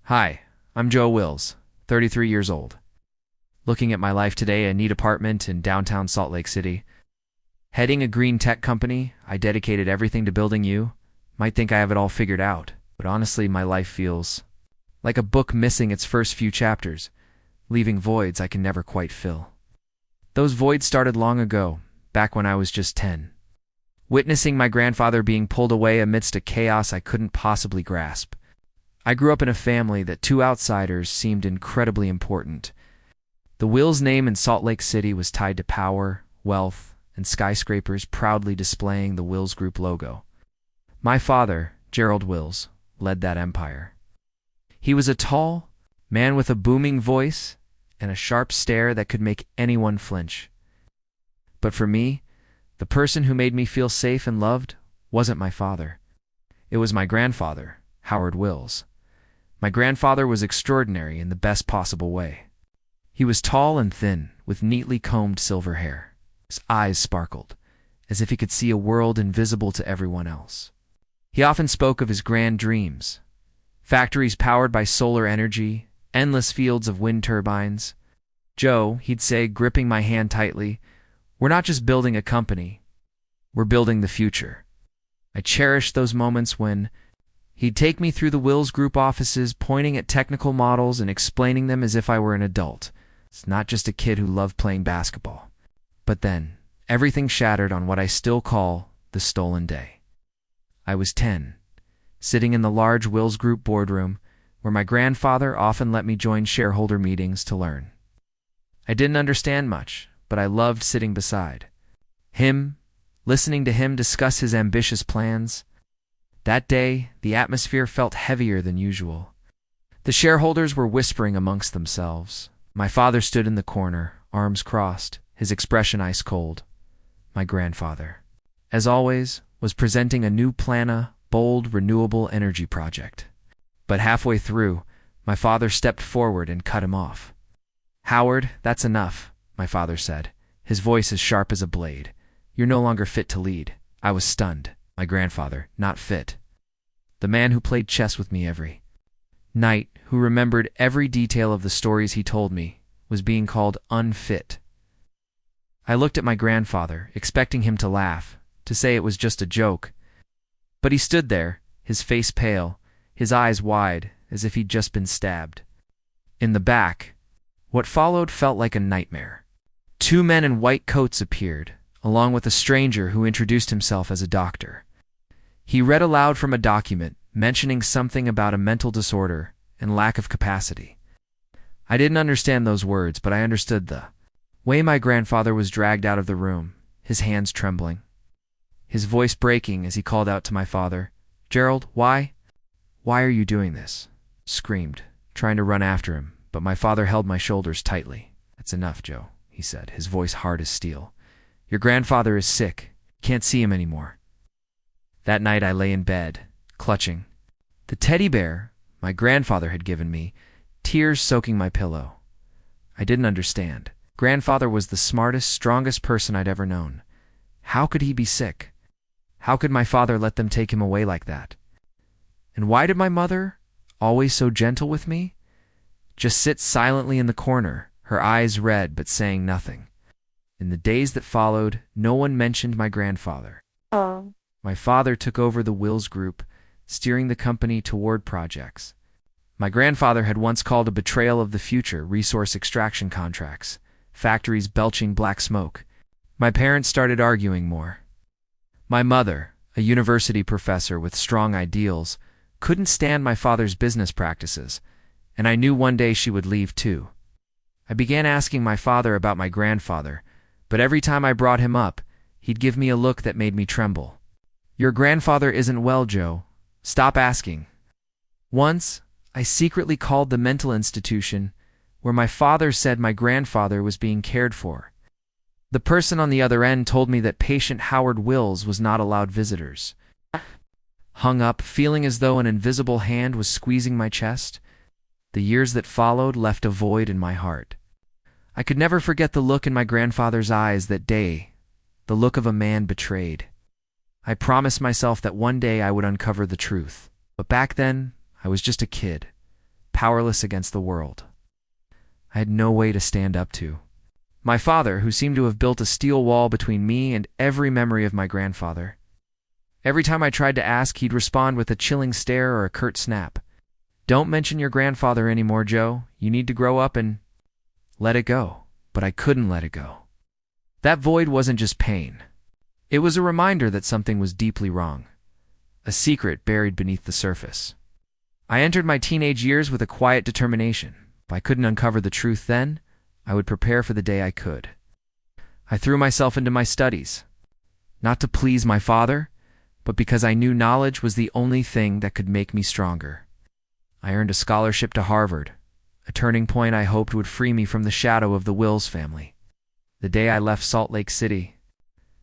Hi, I'm Joe Wills, 33 years old. Looking at my life today, a neat apartment in downtown Salt Lake City. Heading a green tech company, I dedicated everything to building you. Might think I have it all figured out, but honestly, my life feels like a book missing its first few chapters, leaving voids I can never quite fill. Those voids started long ago, back when I was just 10. Witnessing my grandfather being pulled away amidst a chaos I couldn't possibly grasp. I grew up in a family that to outsiders seemed incredibly important. The Wills name in Salt Lake City was tied to power, wealth, and skyscrapers proudly displaying the Wills Group logo. My father, Gerald Wills, led that empire. He was a tall man with a booming voice and a sharp stare that could make anyone flinch. But for me, the person who made me feel safe and loved wasn't my father. It was my grandfather, Howard Wills. My grandfather was extraordinary in the best possible way. He was tall and thin, with neatly combed silver hair. His eyes sparkled, as if he could see a world invisible to everyone else. He often spoke of his grand dreams: factories powered by solar energy, endless fields of wind turbines. "Joe," he'd say, gripping my hand tightly, "we're not just building a company, we're building the future." I cherished those moments when he'd take me through the Wills Group offices, pointing at technical models and explaining them as if I were an adult. It's not just a kid who loved playing basketball. But then, everything shattered on what I still call the stolen day. I was 10, sitting in the large Wills Group boardroom, where my grandfather often let me join shareholder meetings to learn. I didn't understand much, but I loved sitting beside him, listening to him discuss his ambitious plans. That day, the atmosphere felt heavier than usual. The shareholders were whispering amongst themselves. My father stood in the corner, arms crossed, his expression ice cold. My grandfather, as always, was presenting a new bold renewable energy project. But halfway through, my father stepped forward and cut him off. "Howard, that's enough," my father said, his voice as sharp as a blade. "You're no longer fit to lead." I was stunned. My grandfather, not fit. The man who played chess with me every night, who remembered every detail of the stories he told me, was being called unfit. I looked at my grandfather, expecting him to laugh, to say it was just a joke. But he stood there, his face pale, his eyes wide, as if he'd just been stabbed. In the back, what followed felt like a nightmare. Two men in white coats appeared, along with a stranger who introduced himself as a doctor. He read aloud from a document, mentioning something about a mental disorder and lack of capacity. I didn't understand those words, but I understood the way my grandfather was dragged out of the room, his hands trembling, his voice breaking as he called out to my father, "Gerald, why are you doing this?" Screamed, trying to run after him, but my father held my shoulders tightly. "That's enough, Joe," he said, his voice hard as steel. "Your grandfather is sick. Can't see him anymore." That night I lay in bed, clutching the teddy bear my grandfather had given me, tears soaking my pillow. I didn't understand. Grandfather was the smartest, strongest person I'd ever known. How could he be sick? How could my father let them take him away like that? And why did my mother, always so gentle with me, just sit silently in the corner, her eyes red but saying nothing? In the days that followed, no one mentioned my grandfather. My father took over the Wills Group, steering the company toward projects my grandfather had once called a betrayal of the future: resource extraction contracts, factories belching black smoke. My parents started arguing more. My mother, a university professor with strong ideals, couldn't stand my father's business practices, and I knew one day she would leave too. I began asking my father about my grandfather, but every time I brought him up, he'd give me a look that made me tremble. "Your grandfather isn't well, Joe. Stop asking." Once, I secretly called the mental institution where my father said my grandfather was being cared for. The person on the other end told me that patient Howard Wills was not allowed visitors. Hung up, feeling as though an invisible hand was squeezing my chest. The years that followed left a void in my heart. I could never forget the look in my grandfather's eyes that day, the look of a man betrayed. I promised myself that one day I would uncover the truth. But back then, I was just a kid. powerless against the world. I had no way to stand up to my father, who seemed to have built a steel wall between me and every memory of my grandfather. Every time I tried to ask, he'd respond with a chilling stare or a curt snap. "Don't mention your grandfather anymore, Joe. You need to grow up and let it go." But I couldn't let it go. That void wasn't just pain. It was a reminder that something was deeply wrong, a secret buried beneath the surface. I entered my teenage years with a quiet determination. If I couldn't uncover the truth then, I would prepare for the day I could. I threw myself into my studies, not to please my father, but because I knew knowledge was the only thing that could make me stronger. I earned a scholarship to Harvard, a turning point I hoped would free me from the shadow of the Wills family. The day I left Salt Lake City,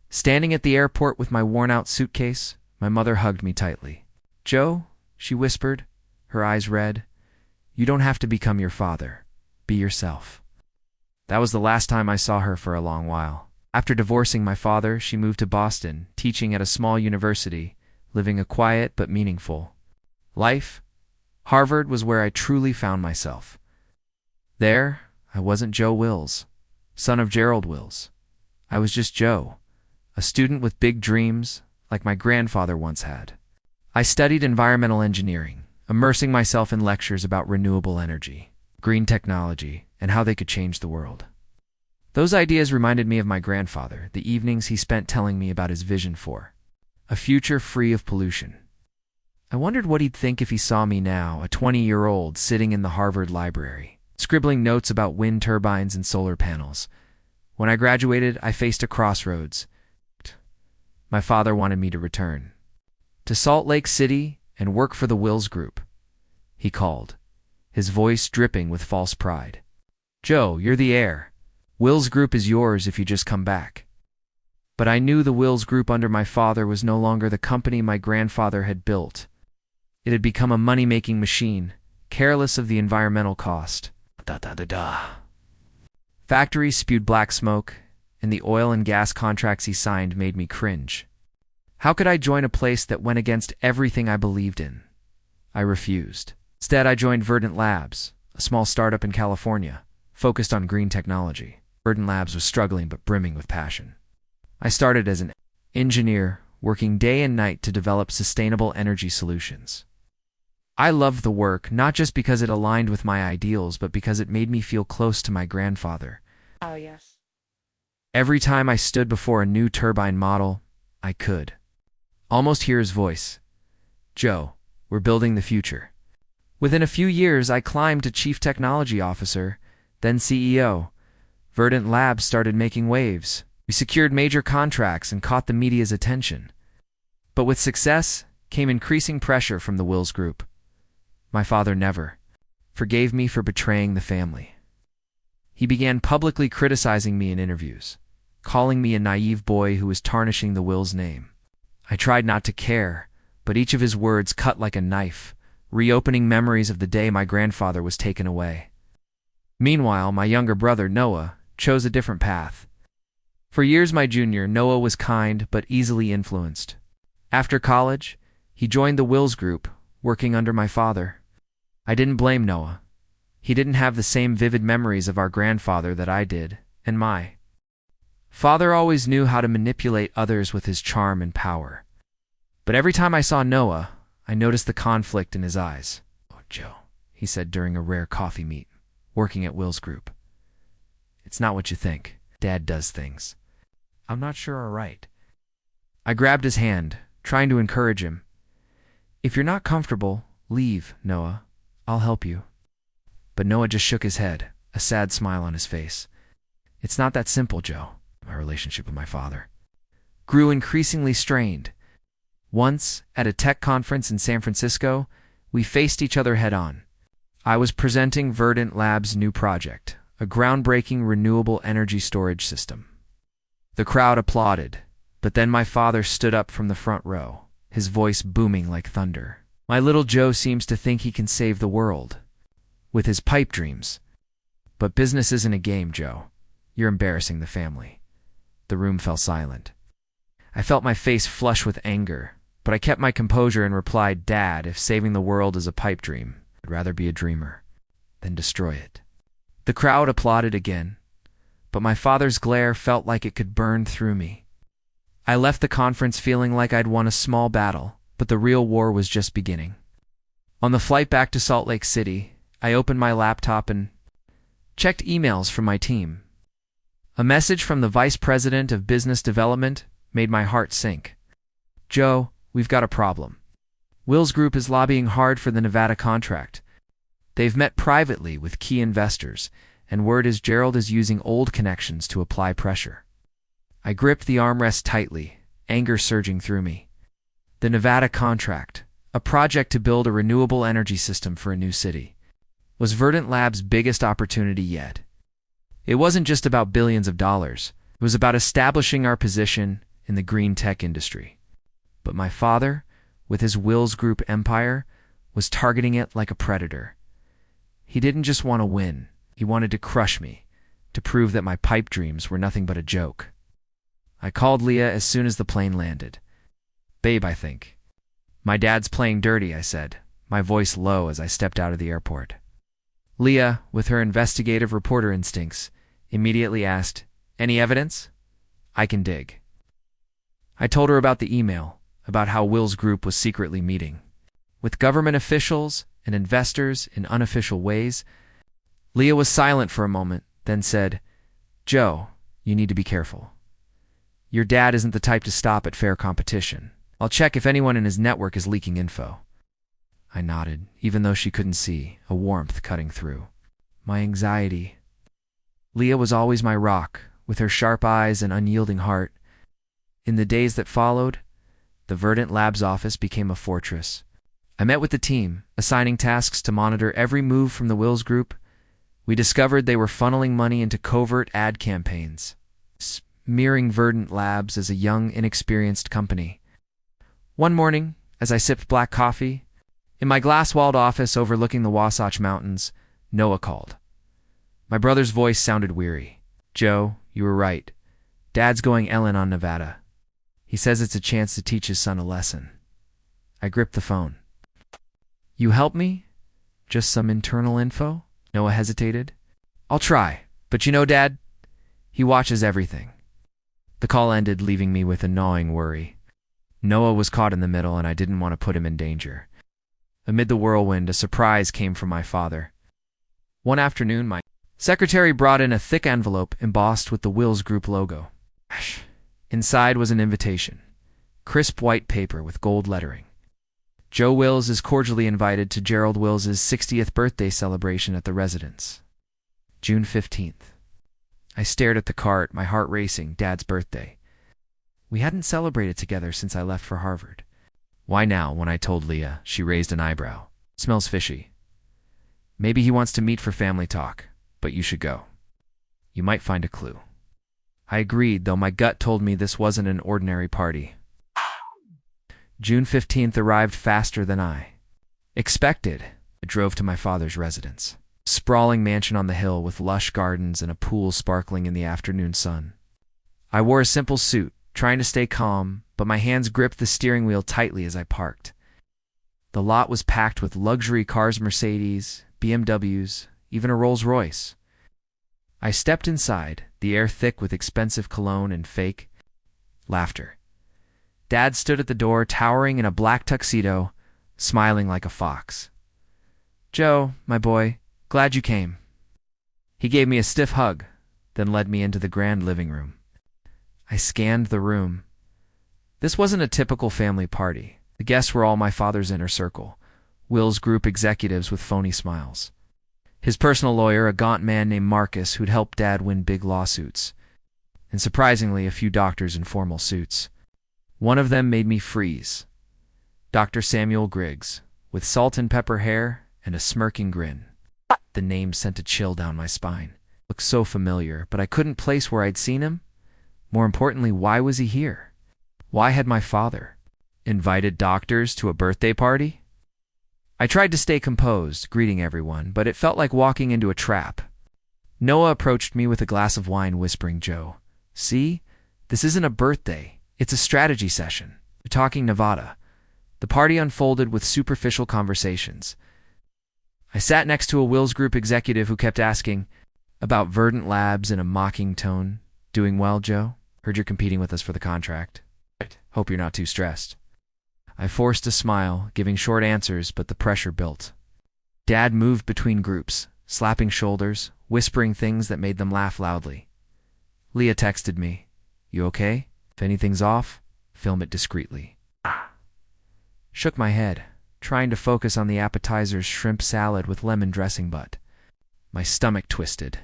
standing at the airport with my worn-out suitcase, my mother hugged me tightly. "Joe," she whispered, her eyes red, "you don't have to become your father. Be yourself." That was the last time I saw her for a long while. After divorcing my father, she moved to Boston, teaching at a small university, living a quiet but meaningful life. Harvard was where I truly found myself. There, I wasn't Joe Wills, son of Gerald Wills. I was just Joe, a student with big dreams, like my grandfather once had. I studied environmental engineering, immersing myself in lectures about renewable energy, green technology, and how they could change the world. Those ideas reminded me of my grandfather, the evenings he spent telling me about his vision for a future free of pollution. I wondered what he'd think if he saw me now, a 20-year-old sitting in the Harvard library, scribbling notes about wind turbines and solar panels. When I graduated, I faced a crossroads. My father wanted me to return to Salt Lake City and work for the Wills Group. He called, his voice dripping with false pride. "Joe, you're the heir. Wills Group is yours if you just come back." But I knew the Wills Group under my father was no longer the company my grandfather had built. It had become a money-making machine, careless of the environmental cost. Factories spewed black smoke, and the oil and gas contracts he signed made me cringe. How could I join a place that went against everything I believed in? I refused. Instead, I joined Verdant Labs, a small startup in California, focused on green technology. Verdant Labs was struggling but brimming with passion. I started as an engineer, working day and night to develop sustainable energy solutions. I loved the work, not just because it aligned with my ideals, but because it made me feel close to my grandfather. Oh, yes. Every time I stood before a new turbine model, I could almost hear his voice. "Joe, we're building the future." Within a few years, I climbed to Chief Technology Officer, then CEO. Verdant Labs started making waves. We secured major contracts and caught the media's attention. But with success came increasing pressure from the Wills Group. My father never forgave me for betraying the family. He began publicly criticizing me in interviews, calling me a naive boy who was tarnishing the Wills name. I tried not to care, but each of his words cut like a knife, reopening memories of the day my grandfather was taken away. Meanwhile, my younger brother, Noah, chose a different path. For years my junior, Noah was kind but easily influenced. After college, he joined the Wills Group, working under my father. I didn't blame Noah. He didn't have the same vivid memories of our grandfather that I did, and my father always knew how to manipulate others with his charm and power. But every time I saw Noah, I noticed the conflict in his eyes. "Oh, Joe," he said during a rare coffee meet, working at Wills Group. "It's not what you think. Dad does things I'm not sure are right." I grabbed his hand, trying to encourage him. "If you're not comfortable, leave, Noah. I'll help you." But Noah just shook his head, a sad smile on his face. "It's not that simple, Joe." My relationship with my father grew increasingly strained. Once, at a tech conference in San Francisco, we faced each other head-on. I was presenting Verdant Labs' new project, a groundbreaking renewable energy storage system. The crowd applauded, but then my father stood up from the front row, his voice booming like thunder. "My little Joe seems to think he can save the world with his pipe dreams. But business isn't a game, Joe. You're embarrassing the family." The room fell silent. I felt my face flush with anger, but I kept my composure and replied, "Dad, if saving the world is a pipe dream, I'd rather be a dreamer than destroy it. The crowd applauded again, but my father's glare felt like it could burn through me. I left the conference feeling like I'd won a small battle, but the real war was just beginning. On the flight back to Salt Lake City, I opened my laptop and checked emails from my team. A message from the Vice President of Business Development made my heart sink. "Joe, we've got a problem. Wills Group is lobbying hard for the Nevada contract. They've met privately with key investors, and word is Gerald is using old connections to apply pressure." I gripped the armrest tightly, anger surging through me. The Nevada contract, a project to build a renewable energy system for a new city, was Verdant Labs' biggest opportunity yet. It wasn't just about billions of dollars. It was about establishing our position in the green tech industry. But my father, with his Wills Group empire, was targeting it like a predator. He didn't just want to win. He wanted to crush me, to prove that my pipe dreams were nothing but a joke. I called Leah as soon as the plane landed. "Babe, I think my dad's playing dirty," I said, my voice low as I stepped out of the airport. Leah, with her investigative reporter instincts, immediately asked, "Any evidence?" "I can dig." I told her about the email, about how Wills Group was secretly meeting with government officials and investors in unofficial ways. Leah was silent for a moment, then said, "Joe, you need to be careful. Your dad isn't the type to stop at fair competition. I'll check if anyone in his network is leaking info." I nodded, even though she couldn't see, a warmth cutting through my anxiety. Leah was always my rock, with her sharp eyes and unyielding heart. In the days that followed, the Verdant Labs office became a fortress. I met with the team, assigning tasks to monitor every move from the Wills Group. We discovered they were funneling money into covert ad campaigns, smearing Verdant Labs as a young, inexperienced company. One morning, as I sipped black coffee, in my glass-walled office overlooking the Wasatch Mountains, Noah called. My brother's voice sounded weary. "Joe, you were right. Dad's going Ellen on Nevada. He says it's a chance to teach his son a lesson." I gripped the phone. "You help me? Just some internal info?" Noah hesitated. "I'll try, but you know, Dad, he watches everything." The call ended, leaving me with a gnawing worry. Noah was caught in the middle, and I didn't want to put him in danger. Amid the whirlwind, a surprise came from my father. One afternoon, my secretary brought in a thick envelope embossed with the Wills Group logo. Inside was an invitation, crisp white paper with gold lettering. "Joe Wills is cordially invited to Gerald Wills' 60th birthday celebration at the residence. June 15th. I stared at the card, my heart racing. Dad's birthday. We hadn't celebrated together since I left for Harvard. Why now, when I told Leah, she raised an eyebrow. "Smells fishy. Maybe he wants to meet for family talk, but you should go. You might find a clue." I agreed, though my gut told me this wasn't an ordinary party. June 15th arrived faster than I expected. I drove to my father's residence, a sprawling mansion on the hill with lush gardens and a pool sparkling in the afternoon sun. I wore a simple suit, trying to stay calm, but my hands gripped the steering wheel tightly as I parked. The lot was packed with luxury cars, Mercedes, BMWs, even a Rolls-Royce. I stepped inside, the air thick with expensive cologne and fake laughter. Dad stood at the door, towering in a black tuxedo, smiling like a fox. "Joe, my boy, glad you came." He gave me a stiff hug, then led me into the grand living room. I scanned the room. This wasn't a typical family party. The guests were all my father's inner circle, Wills Group executives with phony smiles. His personal lawyer, a gaunt man named Marcus, who'd helped Dad win big lawsuits. And surprisingly, a few doctors in formal suits. One of them made me freeze. Dr. Samuel Griggs, with salt and pepper hair and a smirking grin. The name sent a chill down my spine. Looked so familiar, but I couldn't place where I'd seen him. More importantly, why was he here? Why had my father invited doctors to a birthday party? I tried to stay composed, greeting everyone, but it felt like walking into a trap. Noah approached me with a glass of wine, whispering, "Joe, see? This isn't a birthday. It's a strategy session. We're talking Nevada." The party unfolded with superficial conversations. I sat next to a Wills Group executive who kept asking about Verdant Labs in a mocking tone. Doing well, Joe? Heard you're competing with us for the contract. Hope you're not too stressed. I forced a smile, giving short answers, but the pressure built. Dad moved between groups, slapping shoulders, whispering things that made them laugh loudly. Leah texted me, "You okay? If anything's off, film it discreetly." Shook my head, trying to focus on the appetizer's shrimp salad with lemon dressing but my stomach twisted.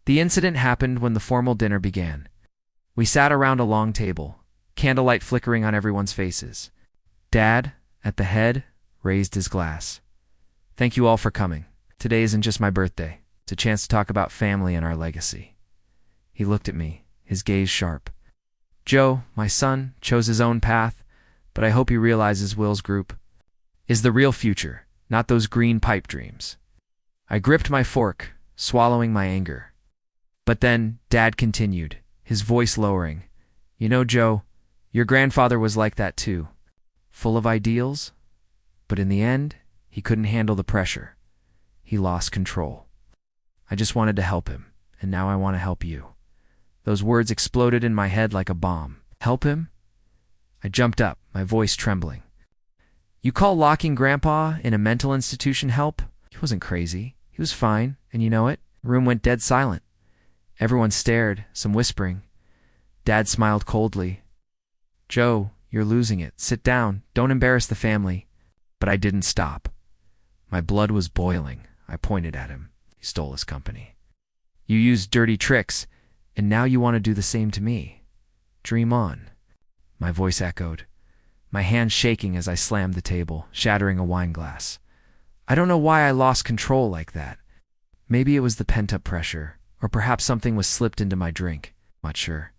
The incident happened when the formal dinner began. We sat around a long table, candlelight flickering on everyone's faces. Dad, at the head, raised his glass. "Thank you all for coming. Today isn't just my birthday. It's a chance to talk about family and our legacy." He looked at me, his gaze sharp. "Joe, my son, chose his own path, but I hope he realizes Wills Group is the real future, not those green pipe dreams." I gripped my fork, swallowing my anger. But then Dad continued, his voice lowering. "You know, Joe, your grandfather was like that too. Full of ideals, but in the end, he couldn't handle the pressure. He lost control. I just wanted to help him, and now I want to help you." Those words exploded in my head like a bomb. Help him? I jumped up, my voice trembling. "You call locking Grandpa in a mental institution help? He wasn't crazy. He was fine, and you know it." The room went dead silent. Everyone stared, some whispering. Dad smiled coldly. "Joe, you're losing it. Sit down. Don't embarrass the family." But I didn't stop. My blood was boiling. I pointed at him. He stole his company. "You used dirty tricks, and now you want to do the same to me. Dream on." My voice echoed, my hand shaking as I slammed the table, shattering a wine glass. I don't know why I lost control like that. Maybe it was the pent-up pressure, or perhaps something was slipped into my drink. I'm not sure.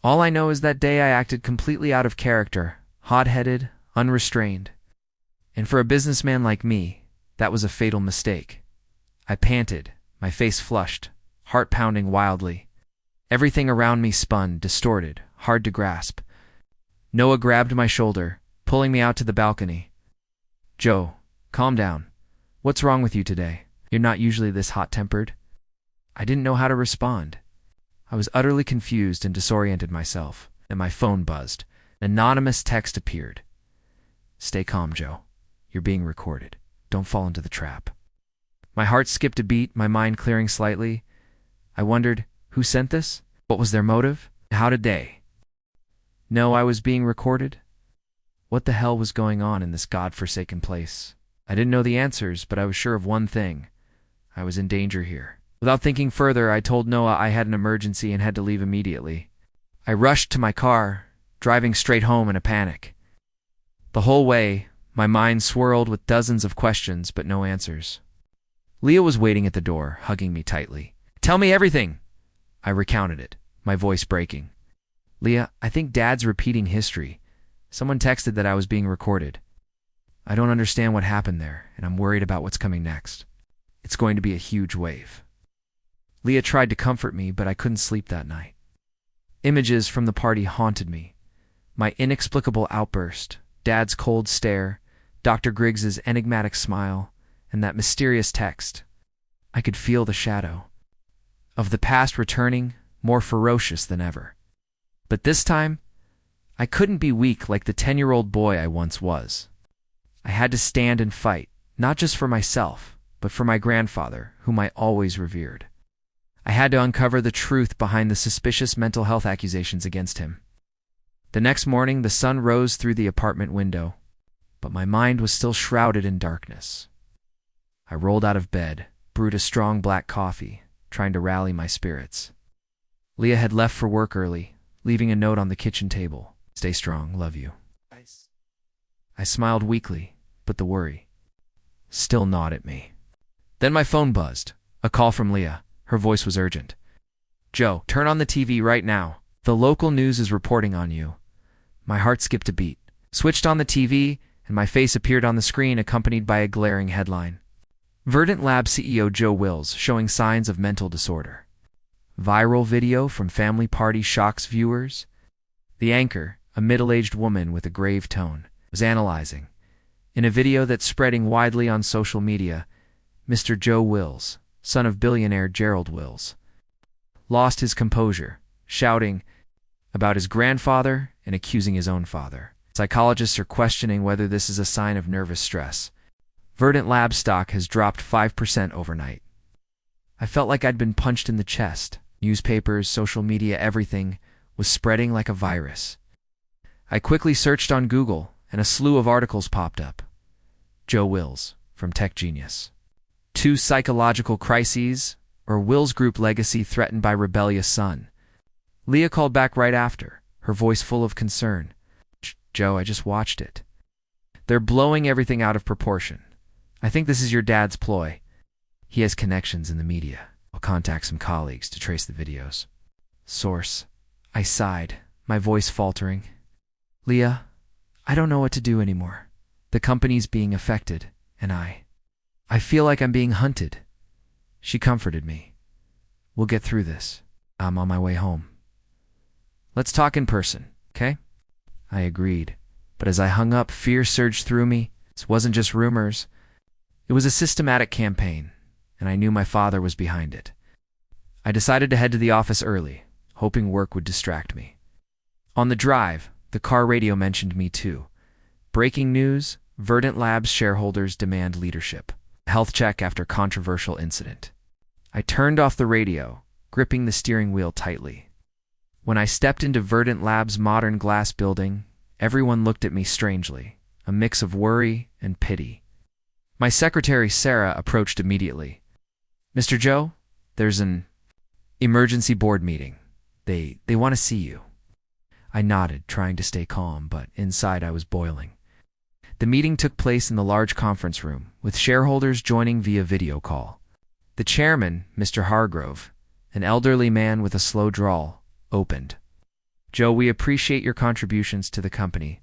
All I know is that day I acted completely out of character, hot-headed, unrestrained. And for a businessman like me, that was a fatal mistake. I panted, my face flushed, heart pounding wildly. Everything around me spun, distorted, hard to grasp. Noah grabbed my shoulder, pulling me out to the balcony. "Joe, calm down. What's wrong with you today? You're not usually this hot-tempered." I didn't know how to respond. I was utterly confused and disoriented myself, and my phone buzzed. An anonymous text appeared. "Stay calm, Joe. You're being recorded. Don't fall into the trap." My heart skipped a beat, my mind clearing slightly. I wondered, who sent this? What was their motive? How did they know I was being recorded? What the hell was going on in this god-forsaken place? I didn't know the answers, but I was sure of one thing. I was in danger here. Without thinking further, I told Noah I had an emergency and had to leave immediately. I rushed to my car, driving straight home in a panic. The whole way, my mind swirled with dozens of questions, but no answers. Leah was waiting at the door, hugging me tightly. "Tell me everything!" I recounted it, my voice breaking. "Leah, I think Dad's repeating history. Someone texted that I was being recorded. I don't understand what happened there, and I'm worried about what's coming next. It's going to be a huge wave." Leah tried to comfort me, but I couldn't sleep that night. Images from the party haunted me. My inexplicable outburst, Dad's cold stare, Dr. Griggs's enigmatic smile, and that mysterious text. I could feel the shadow of the past returning, more ferocious than ever. But this time, I couldn't be weak like the 10-year-old boy I once was. I had to stand and fight, not just for myself, but for my grandfather, whom I always revered. I had to uncover the truth behind the suspicious mental health accusations against him. The next morning, the sun rose through the apartment window, but my mind was still shrouded in darkness. I rolled out of bed, brewed a strong black coffee, trying to rally my spirits. Leah had left for work early, leaving a note on the kitchen table. "Stay strong, love you." I smiled weakly, but the worry still gnawed at me. Then my phone buzzed, a call from Leah. Her voice was urgent. "Joe, turn on the TV right now. The local news is reporting on you." My heart skipped a beat, switched on the TV, and my face appeared on the screen accompanied by a glaring headline. Verdant Lab CEO Joe Wills showing signs of mental disorder. Viral video from family party shocks viewers. The anchor, a middle-aged woman with a grave tone, was analyzing. In a video that's spreading widely on social media, Mr. Joe Wills, son of billionaire Gerald Wills, lost his composure, shouting about his grandfather and accusing his own father. Psychologists are questioning whether this is a sign of nervous stress. Verdant Labs stock has dropped 5% overnight. I felt like I'd been punched in the chest. Newspapers, social media, everything was spreading like a virus. I quickly searched on Google, and a slew of articles popped up. Joe Wills, from Tech Genius. 2 psychological crises, or Wills Group legacy threatened by rebellious son. Leah called back right after, her voice full of concern. Joe, I just watched it. They're blowing everything out of proportion. I think this is your dad's ploy. He has connections in the media. I'll contact some colleagues to trace the videos. Source. I sighed, my voice faltering. Leah, I don't know what to do anymore. The company's being affected, and I feel like I'm being hunted. She comforted me. We'll get through this. I'm on my way home. Let's talk in person, okay? I agreed, but as I hung up, fear surged through me. This wasn't just rumors. It was a systematic campaign, and I knew my father was behind it. I decided to head to the office early, hoping work would distract me. On the drive, the car radio mentioned me too. Breaking news, Verdant Labs shareholders demand leadership. Health check after controversial incident. I turned off the radio, gripping the steering wheel tightly. When I stepped into Verdant Labs' modern glass building, everyone looked at me strangely, a mix of worry and pity. My secretary, Sarah, approached immediately. Mr. Joe, there's an emergency board meeting. They want to see you. I nodded, trying to stay calm, but inside I was boiling. The meeting took place in the large conference room, with shareholders joining via video call. The chairman, Mr. Hargrove, an elderly man with a slow drawl, opened. Joe, we appreciate your contributions to the company,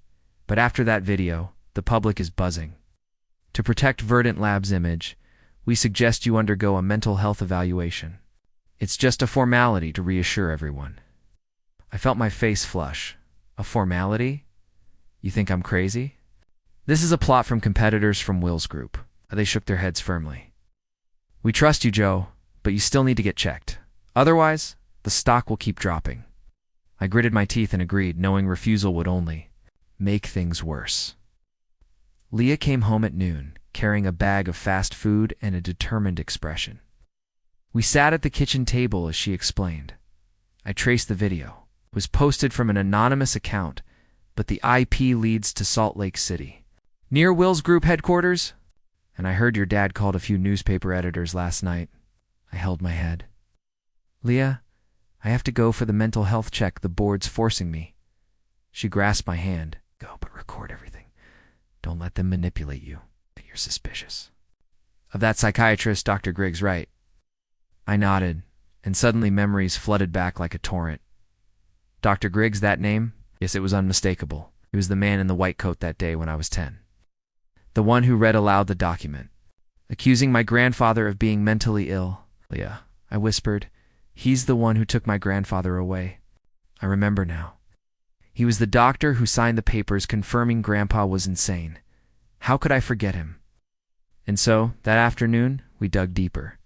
but after that video, the public is buzzing. To protect Verdant Labs' image, we suggest you undergo a mental health evaluation. It's just a formality to reassure everyone. I felt my face flush. A formality? You think I'm crazy? This is a plot from competitors from Wills Group. They shook their heads firmly. We trust you, Joe, but you still need to get checked. Otherwise, the stock will keep dropping. I gritted my teeth and agreed, knowing refusal would only make things worse. Leah came home at noon, carrying a bag of fast food and a determined expression. We sat at the kitchen table as she explained. I traced the video. It was posted from an anonymous account, but the IP leads to Salt Lake City. Near Wills Group headquarters? And I heard your dad called a few newspaper editors last night. I held my head. Leah, I have to go for the mental health check the board's forcing me. She grasped my hand. Go, but record everything. Don't let them manipulate you. You're suspicious. Of that psychiatrist, Dr. Griggs, right? I nodded, and suddenly memories flooded back like a torrent. Dr. Griggs, that name? Yes, it was unmistakable. He was the man in the white coat that day when I was 10. The one who read aloud the document, accusing my grandfather of being mentally ill. Leah, I whispered, he's the one who took my grandfather away. I remember now. He was the doctor who signed the papers confirming Grandpa was insane. How could I forget him? And so, that afternoon, we dug deeper.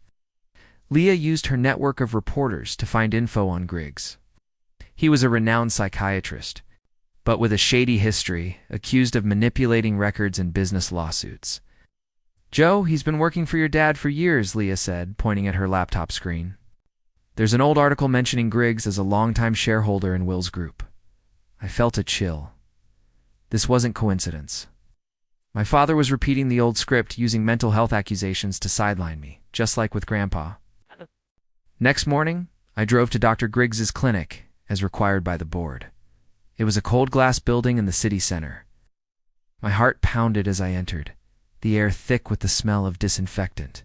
Leah used her network of reporters to find info on Griggs. He was a renowned psychiatrist, but with a shady history, accused of manipulating records in business lawsuits. Joe, he's been working for your dad for years, Leah said, pointing at her laptop screen. There's an old article mentioning Griggs as a longtime shareholder in Wills Group. I felt a chill. This wasn't coincidence. My father was repeating the old script, using mental health accusations to sideline me, just like with Grandpa. Next morning, I drove to Dr. Griggs's clinic, as required by the board. It was a cold glass building in the city center. My heart pounded as I entered, the air thick with the smell of disinfectant.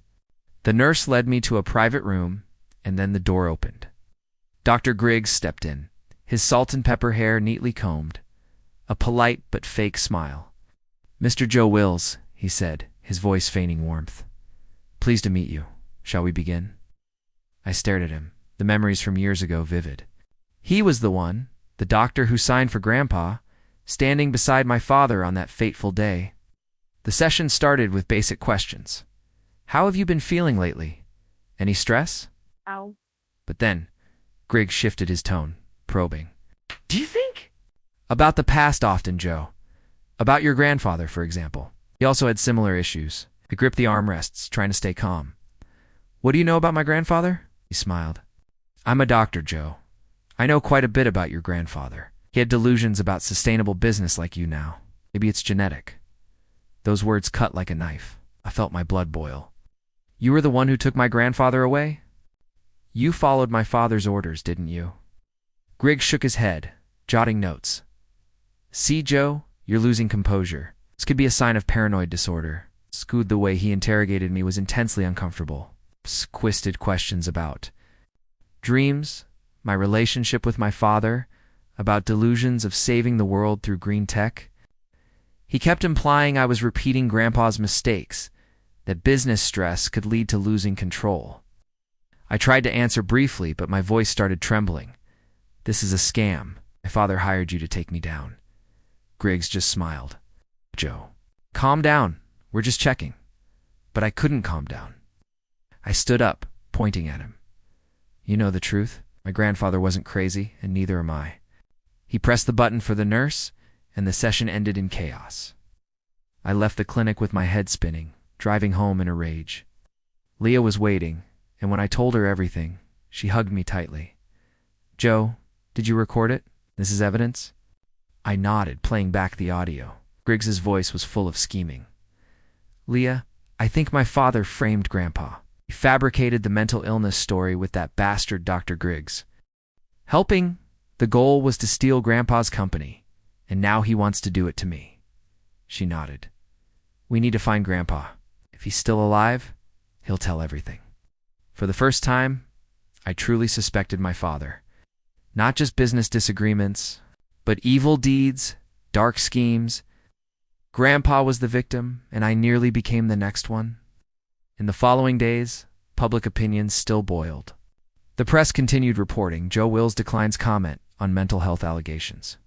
The nurse led me to a private room, and then the door opened. Dr. Griggs stepped in, his salt and pepper hair neatly combed, a polite but fake smile. Mr. Joe Wills, he said, his voice feigning warmth. Pleased to meet you. Shall we begin? I stared at him, the memories from years ago vivid. He was the one, the doctor who signed for Grandpa, standing beside my father on that fateful day. The session started with basic questions. How have you been feeling lately? Any stress? Ow. But then, Griggs shifted his tone, probing. Do you think? About the past often, Joe. About your grandfather, for example. He also had similar issues. He gripped the armrests, trying to stay calm. What do you know about my grandfather? He smiled. I'm a doctor, Joe. I know quite a bit about your grandfather. He had delusions about sustainable business like you now. Maybe it's genetic. Those words cut like a knife. I felt my blood boil. You were the one who took my grandfather away? You followed my father's orders, didn't you? Griggs shook his head, jotting notes. See, Joe, you're losing composure. This could be a sign of paranoid disorder. Scood, the way he interrogated me was intensely uncomfortable. Twisted questions about dreams, my relationship with my father, about delusions of saving the world through green tech. He kept implying I was repeating Grandpa's mistakes, that business stress could lead to losing control. I tried to answer briefly, but my voice started trembling. This is a scam. My father hired you to take me down. Griggs just smiled. Joe, calm down. We're just checking. But I couldn't calm down. I stood up, pointing at him. You know the truth. My grandfather wasn't crazy, and neither am I. He pressed the button for the nurse, and the session ended in chaos. I left the clinic with my head spinning, driving home in a rage. Leah was waiting, and when I told her everything, she hugged me tightly. Joe, did you record it? This is evidence? I nodded, playing back the audio. Griggs's voice was full of scheming. Leah, I think my father framed Grandpa. He fabricated the mental illness story with that bastard Dr. Griggs. Helping, the goal was to steal Grandpa's company, and now he wants to do it to me. She nodded. We need to find Grandpa. If he's still alive, he'll tell everything. For the first time, I truly suspected my father. Not just business disagreements, but evil deeds, dark schemes. Grandpa was the victim, and I nearly became the next one. In the following days, public opinion still boiled. The press continued reporting Joe Wills declines comment on mental health allegations.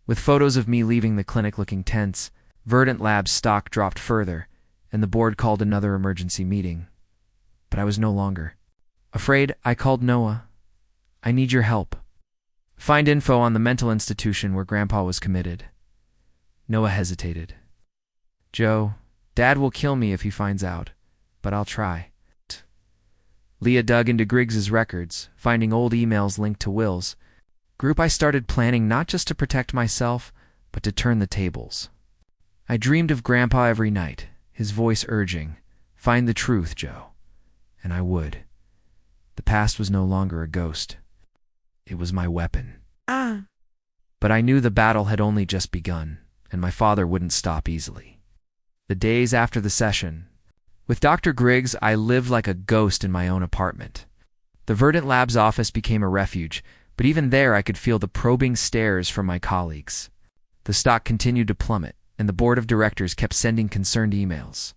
With photos of me leaving the clinic looking tense, Verdant Labs stock dropped further, and the board called another emergency meeting. But I was no longer afraid. I called Noah. I need your help. Find info on the mental institution where Grandpa was committed. Noah hesitated. Joe, Dad will kill me if he finds out, but I'll try. Leah dug into Griggs's records, finding old emails linked to Will's. Group I started planning not just to protect myself, but to turn the tables. I dreamed of Grandpa every night, his voice urging, find the truth, Joe. And I would. The past was no longer a ghost. It was my weapon. But I knew the battle had only just begun, and my father wouldn't stop easily. The days after the session, with Dr. Griggs, I lived like a ghost in my own apartment. The Verdant Labs office became a refuge, but even there I could feel the probing stares from my colleagues. The stock continued to plummet, and the board of directors kept sending concerned emails.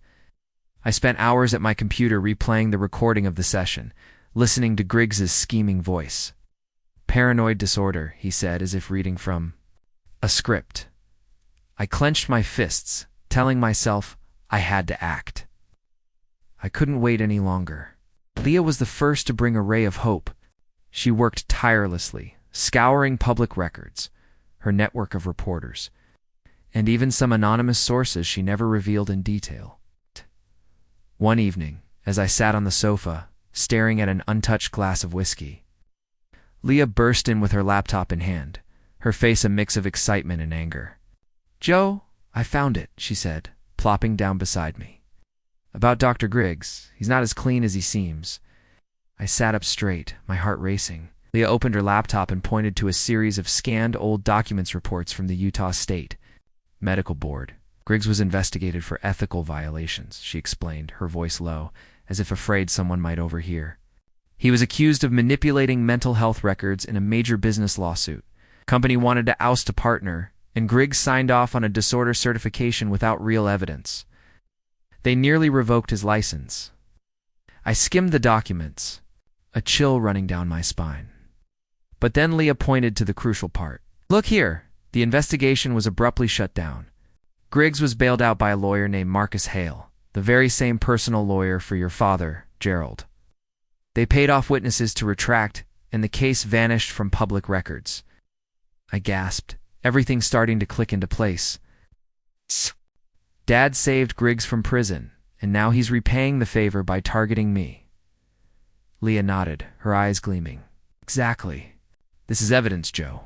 I spent hours at my computer replaying the recording of the session, listening to Griggs's scheming voice. Paranoid disorder, he said, as if reading from a script. I clenched my fists, telling myself I had to act. I couldn't wait any longer. Leah was the first to bring a ray of hope. She worked tirelessly, scouring public records, her network of reporters, and even some anonymous sources she never revealed in detail. One evening, as I sat on the sofa, staring at an untouched glass of whiskey, Leah burst in with her laptop in hand, her face a mix of excitement and anger. Joe, I found it, she said, plopping down beside me. About Dr. Griggs, he's not as clean as he seems. I sat up straight, my heart racing. Leah opened her laptop and pointed to a series of scanned old documents reports from the Utah State Medical Board. Griggs was investigated for ethical violations, she explained, her voice low, as if afraid someone might overhear. He was accused of manipulating mental health records in a major business lawsuit. Company wanted to oust a partner, and Griggs signed off on a disorder certification without real evidence. They nearly revoked his license. I skimmed the documents, a chill running down my spine. But then Leah pointed to the crucial part. Look here, the investigation was abruptly shut down. Griggs was bailed out by a lawyer named Marcus Hale. the very same personal lawyer for your father, Gerald. They paid off witnesses to retract, and the case vanished from public records. I gasped, everything starting to click into place. Dad saved Griggs from prison, and now he's repaying the favor by targeting me. Leah nodded, her eyes gleaming. Exactly. This is evidence, Joe.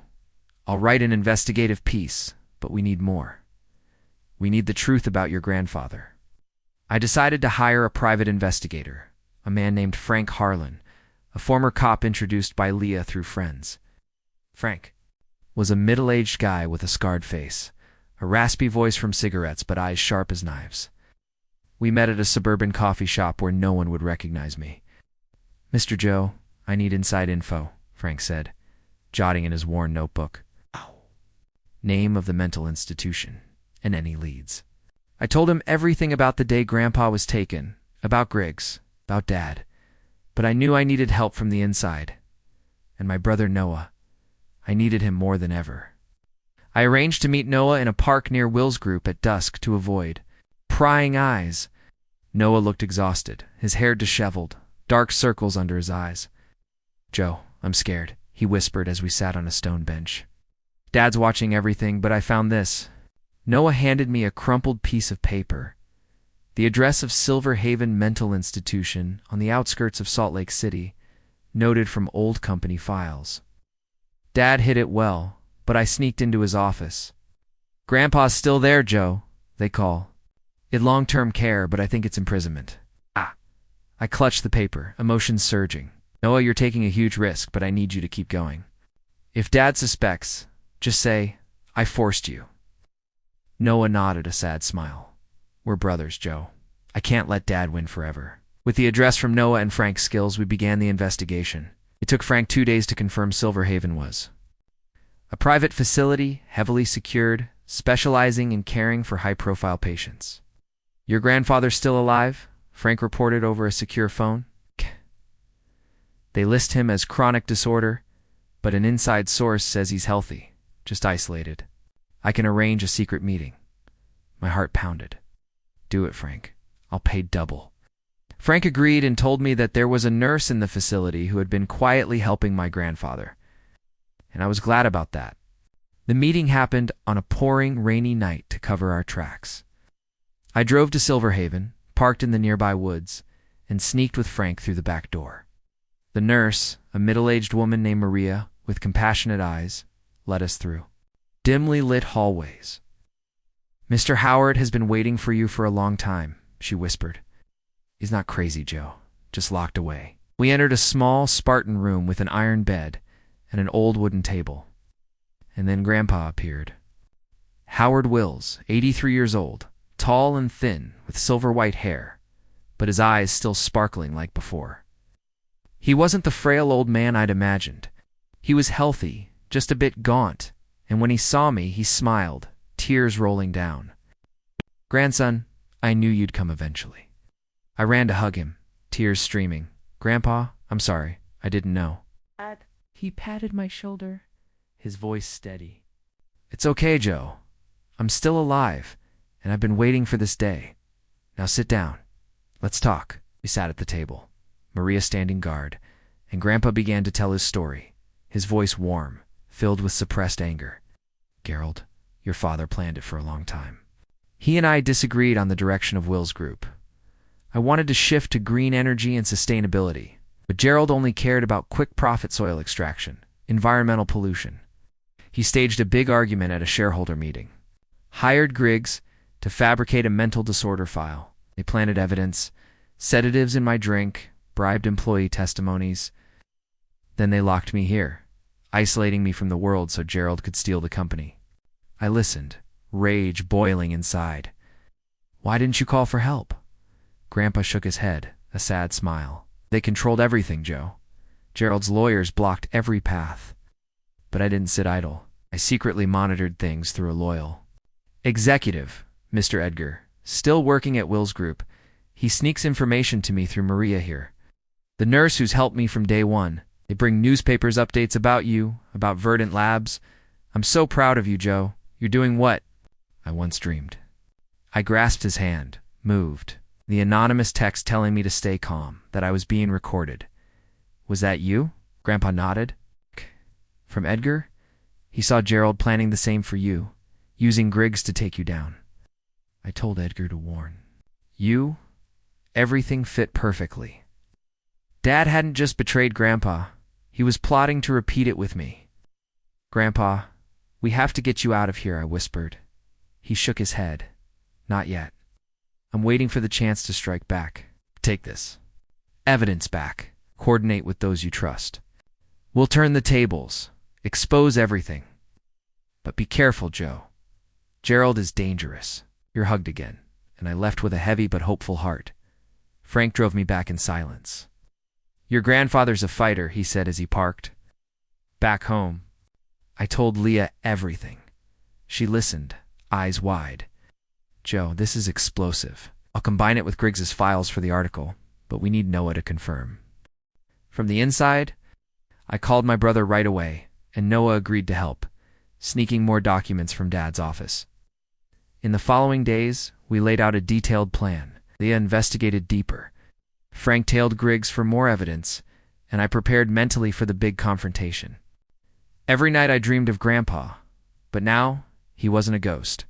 I'll write an investigative piece, but we need more. We need the truth about your grandfather. I decided to hire a private investigator, a man named Frank Harlan, a former cop introduced by Leah through friends. Frank was a middle-aged guy with a scarred face, a raspy voice from cigarettes but eyes sharp as knives. We met at a suburban coffee shop where no one would recognize me. "Mr. Joe, I need inside info," Frank said, jotting in his worn notebook. Name of the mental institution, and any leads. I told him everything about the day Grandpa was taken, about Griggs, about Dad, but I knew I needed help from the inside. And my brother Noah, I needed him more than ever. I arranged to meet Noah in a park near Will's group at dusk to avoid prying eyes. Noah looked exhausted, his hair disheveled, dark circles under his eyes. "Joe, I'm scared," he whispered as we sat on a stone bench. "Dad's watching everything, but I found this." Noah handed me a crumpled piece of paper. The address of Silver Haven Mental Institution on the outskirts of Salt Lake City, noted from old company files. Dad hid it well, but I sneaked into his office. "Grandpa's still there, Joe," they call. "In long-term care, but I think it's imprisonment." I clutched the paper, emotions surging. "Noah, you're taking a huge risk, but I need you to keep going. If Dad suspects, just say, 'I forced you.'" Noah nodded, a sad smile. "We're brothers, Joe. I can't let Dad win forever." With the address from Noah and Frank's skills, we began the investigation. It took Frank 2 days to confirm Silver Haven was a private facility, heavily secured, specializing in caring for high-profile patients. "Your grandfather's still alive?" Frank reported over a secure phone. "They list him as chronic disorder, but an inside source says he's healthy, just isolated. I can arrange a secret meeting." My heart pounded. "Do it, Frank. I'll pay double." Frank agreed and told me that there was a nurse in the facility who had been quietly helping my grandfather, and I was glad about that. The meeting happened on a pouring, rainy night to cover our tracks. I drove to Silver Haven, parked in the nearby woods, and sneaked with Frank through the back door. The nurse, a middle-aged woman named Maria, with compassionate eyes, led us through dimly lit hallways. "Mr. Howard has been waiting for you for a long time," she whispered. "He's not crazy, Joe, just locked away." We entered a small, Spartan room with an iron bed and an old wooden table. And then Grandpa appeared. Howard Wills, 83 years old, tall and thin, with silver-white hair, but his eyes still sparkling like before. He wasn't the frail old man I'd imagined. He was healthy, just a bit gaunt, and when he saw me, he smiled, tears rolling down. "Grandson, I knew you'd come eventually." I ran to hug him, tears streaming. "Grandpa, I'm sorry. I didn't know." Dad. He patted my shoulder, his voice steady. "It's okay, Joe. I'm still alive, and I've been waiting for this day. Now sit down. Let's talk." We sat at the table, Maria standing guard, and Grandpa began to tell his story, his voice warm, filled with suppressed anger. "Gerald, your father planned it for a long time. He and I disagreed on the direction of Will's group. I wanted to shift to green energy and sustainability, but Gerald only cared about quick profit soil extraction, environmental pollution. He staged a big argument at a shareholder meeting, hired Griggs to fabricate a mental disorder file. They planted evidence, sedatives in my drink, bribed employee testimonies. Then they locked me here, isolating me from the world so Gerald could steal the company. I listened, rage boiling inside. "Why didn't you call for help?" Grandpa shook his head, a sad smile. "They controlled everything, Joe. Gerald's lawyers blocked every path. But I didn't sit idle. I secretly monitored things through a loyal executive, Mr. Edgar, still working at Will's group. He sneaks information to me through Maria here. The nurse who's helped me from day one. They bring newspapers updates about you, about Verdant Labs. I'm so proud of you, Joe. You're doing what I once dreamed." I grasped his hand, moved. The anonymous text telling me to stay calm, that I was being recorded. Was that you? Grandpa nodded. From Edgar? He saw Gerald planning the same for you, using Griggs to take you down. I told Edgar to warn. You? Everything fit perfectly. Dad hadn't just betrayed Grandpa. He was plotting to repeat it with me. Grandpa, we have to get you out of here, I whispered. He shook his head. Not yet. I'm waiting for the chance to strike back. Take this. Evidence back. Coordinate with those you trust. We'll turn the tables. Expose everything. But be careful, Joe. Gerald is dangerous. You're hugged again, and I left with a heavy but hopeful heart. Frank drove me back in silence. Your grandfather's a fighter, he said as he parked. Back home, I told Leah everything. She listened, eyes wide. Joe, this is explosive. I'll combine it with Griggs's files for the article, but we need Noah to confirm. From the inside, I called my brother right away, and Noah agreed to help, sneaking more documents from Dad's office. In the following days, we laid out a detailed plan. Leah investigated deeper. Frank tailed Griggs for more evidence, and I prepared mentally for the big confrontation. Every night I dreamed of Grandpa, but now he wasn't a ghost.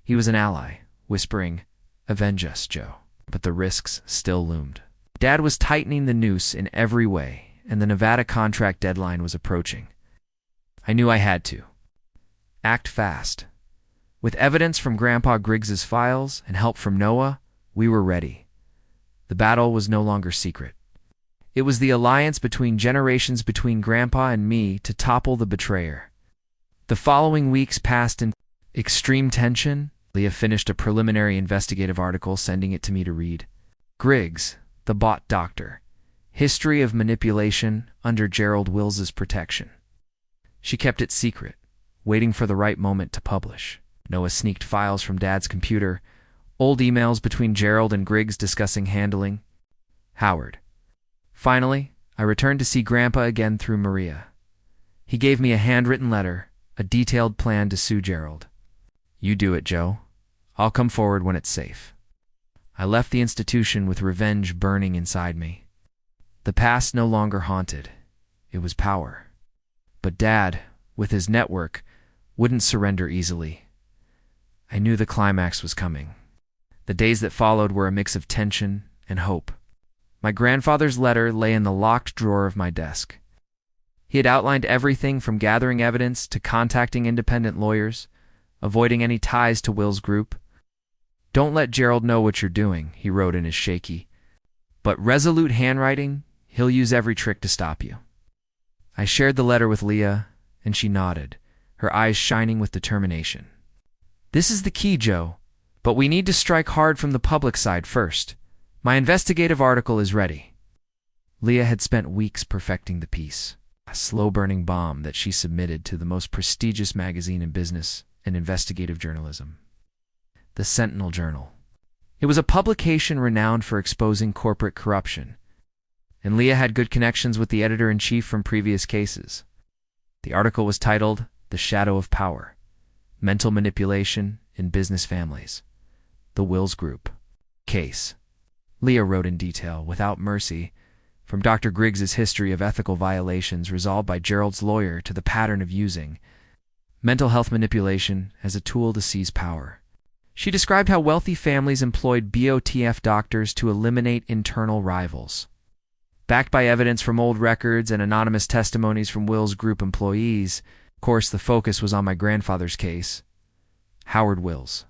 He was an ally, whispering, "Avenge us, Joe." But the risks still loomed. Dad was tightening the noose in every way, and the Nevada contract deadline was approaching. I knew I had to. Act fast. With evidence from Grandpa Griggs's files and help from Noah, we were ready. The battle was no longer secret. It was the alliance between generations between Grandpa and me to topple the betrayer. The following weeks passed in extreme tension. Leah finished a preliminary investigative article, sending it to me to read. Griggs, the bot doctor. History of manipulation under Gerald Wills's protection. She kept it secret, waiting for the right moment to publish. Noah sneaked files from Dad's computer, old emails between Gerald and Griggs discussing handling. Howard. Finally, I returned to see Grandpa again through Maria. He gave me a handwritten letter, a detailed plan to sue Gerald. You do it, Joe. I'll come forward when it's safe. I left the institution with revenge burning inside me. The past no longer haunted. It was power. But Dad, with his network, wouldn't surrender easily. I knew the climax was coming. The days that followed were a mix of tension and hope. My grandfather's letter lay in the locked drawer of my desk. He had outlined everything from gathering evidence to contacting independent lawyers, avoiding any ties to Will's group. Don't let Gerald know what you're doing, he wrote in his shaky, but resolute handwriting. He'll use every trick to stop you. I shared the letter with Leah, and she nodded, her eyes shining with determination. This is the key, Joe, but we need to strike hard from the public side first. My investigative article is ready. Leah had spent weeks perfecting the piece, a slow-burning bomb that she submitted to the most prestigious magazine in business and investigative journalism, the Sentinel Journal. It was a publication renowned for exposing corporate corruption, and Leah had good connections with the editor-in-chief from previous cases. The article was titled The Shadow of Power, Mental Manipulation in Business Families, the Wills Group Case. Leah wrote in detail, without mercy, from Dr. Griggs's history of ethical violations resolved by Gerald's lawyer to the pattern of using mental health manipulation as a tool to seize power. She described how wealthy families employed BOTF doctors to eliminate internal rivals. Backed by evidence from old records and anonymous testimonies from Will's group employees, of course the focus was on my grandfather's case, Howard Wills.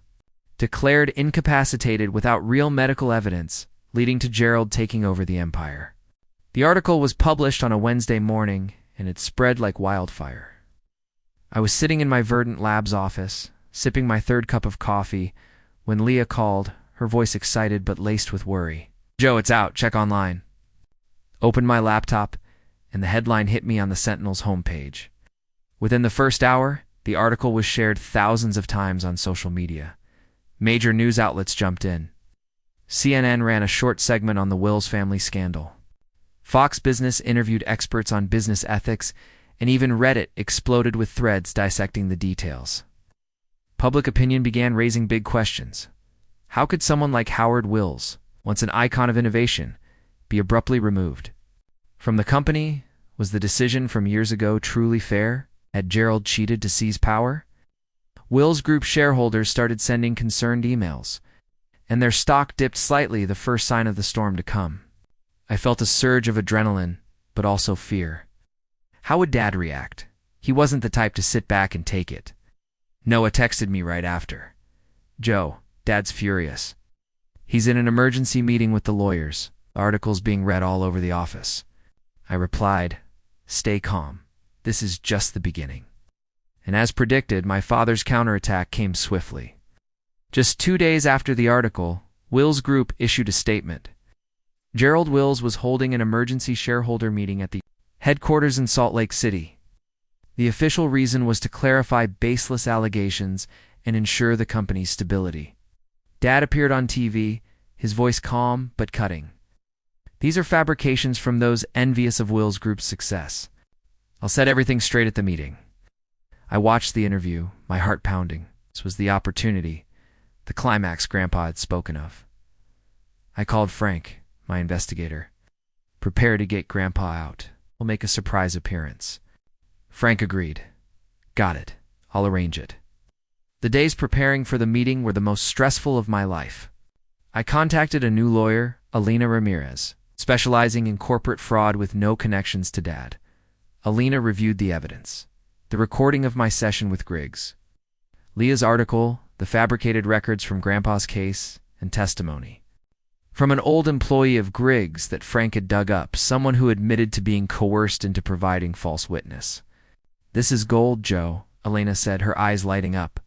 Declared incapacitated without real medical evidence, leading to Gerald taking over the empire. The article was published on a Wednesday morning, and it spread like wildfire. I was sitting in my Verdant Labs office, sipping my third cup of coffee, when Leah called, her voice excited but laced with worry. Joe, it's out. Check online. Opened my laptop, and the headline hit me on the Sentinel's homepage. Within the first hour, the article was shared thousands of times on social media. Major news outlets jumped in. CNN ran a short segment on the Wills family scandal. Fox Business interviewed experts on business ethics, and even Reddit exploded with threads dissecting the details. Public opinion began raising big questions. How could someone like Howard Wills, once an icon of innovation, be abruptly removed from the company? Was the decision from years ago truly fair? Had Gerald cheated to seize power? Wills Group shareholders started sending concerned emails, and their stock dipped slightly, the first sign of the storm to come. I felt a surge of adrenaline, but also fear. How would Dad react? He wasn't the type to sit back and take it. Noah texted me right after. "Joe, Dad's furious. He's in an emergency meeting with the lawyers, articles being read all over the office." I replied, "Stay calm. This is just the beginning." And as predicted, my father's counterattack came swiftly. Just 2 days after the article, Wills Group issued a statement. Gerald Wills was holding an emergency shareholder meeting at the headquarters in Salt Lake City. The official reason was to clarify baseless allegations and ensure the company's stability. Dad appeared on TV, his voice calm but cutting. "These are fabrications from those envious of Wills Group's success. I'll set everything straight at the meeting." I watched the interview, my heart pounding. This was the opportunity, the climax Grandpa had spoken of. I called Frank, my investigator. "Prepare to get Grandpa out. We'll make a surprise appearance." Frank agreed. "Got it. I'll arrange it." The days preparing for the meeting were the most stressful of my life. I contacted a new lawyer, Alina Ramirez, specializing in corporate fraud with no connections to Dad. Alina reviewed the evidence, the recording of my session with Griggs, Leah's article, the fabricated records from Grandpa's case, and testimony from an old employee of Griggs that Frank had dug up, someone who admitted to being coerced into providing false witness. "This is gold, Joe," Elena said, her eyes lighting up.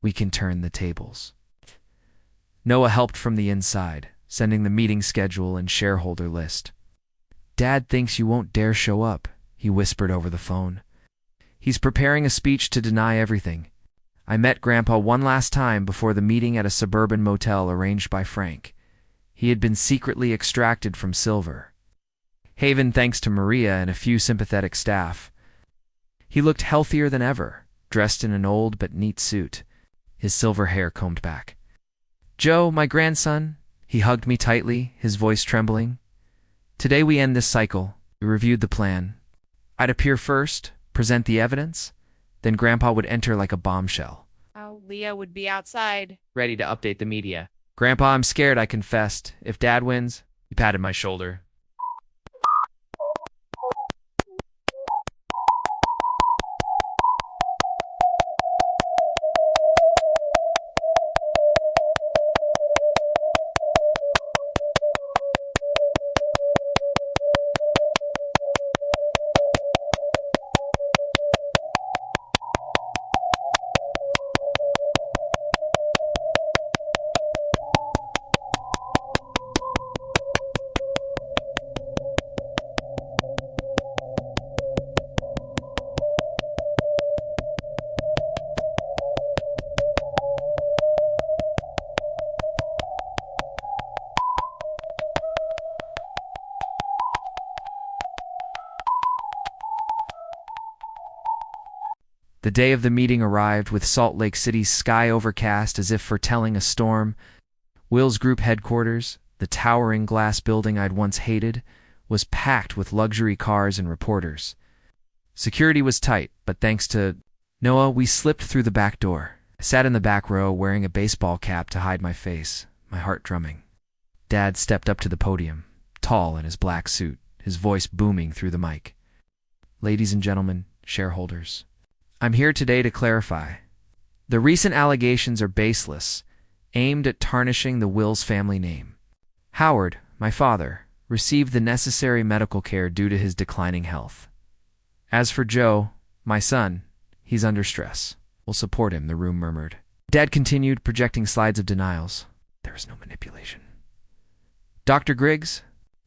"We can turn the tables." Noah helped from the inside, sending the meeting schedule and shareholder list. "Dad thinks you won't dare show up," he whispered over the phone. "He's preparing a speech to deny everything." I met Grandpa one last time before the meeting at a suburban motel arranged by Frank. He had been secretly extracted from Silver Haven thanks to Maria and a few sympathetic staff. He looked healthier than ever, dressed in an old but neat suit, his silver hair combed back. "Joe, my grandson," he hugged me tightly, his voice trembling. "Today we end this cycle." We reviewed the plan. I'd appear first, present the evidence, then Grandpa would enter like a bombshell. Leah would be outside, ready to update the media. "Grandpa, I'm scared," I confessed. "If Dad wins," he patted my shoulder. The day of the meeting arrived with Salt Lake City's sky overcast as if foretelling a storm. Wills Group headquarters, the towering glass building I'd once hated, was packed with luxury cars and reporters. Security was tight, but thanks to Noah, we slipped through the back door. I sat in the back row wearing a baseball cap to hide my face, my heart drumming. Dad stepped up to the podium, tall in his black suit, his voice booming through the mic. "Ladies and gentlemen, shareholders, I'm here today to clarify. The recent allegations are baseless, aimed at tarnishing the Wills family name. Howard, my father, received the necessary medical care due to his declining health. As for Joe, my son, he's under stress. We'll support him," the room murmured. Dad continued, projecting slides of denials. There is no manipulation. "Dr. Griggs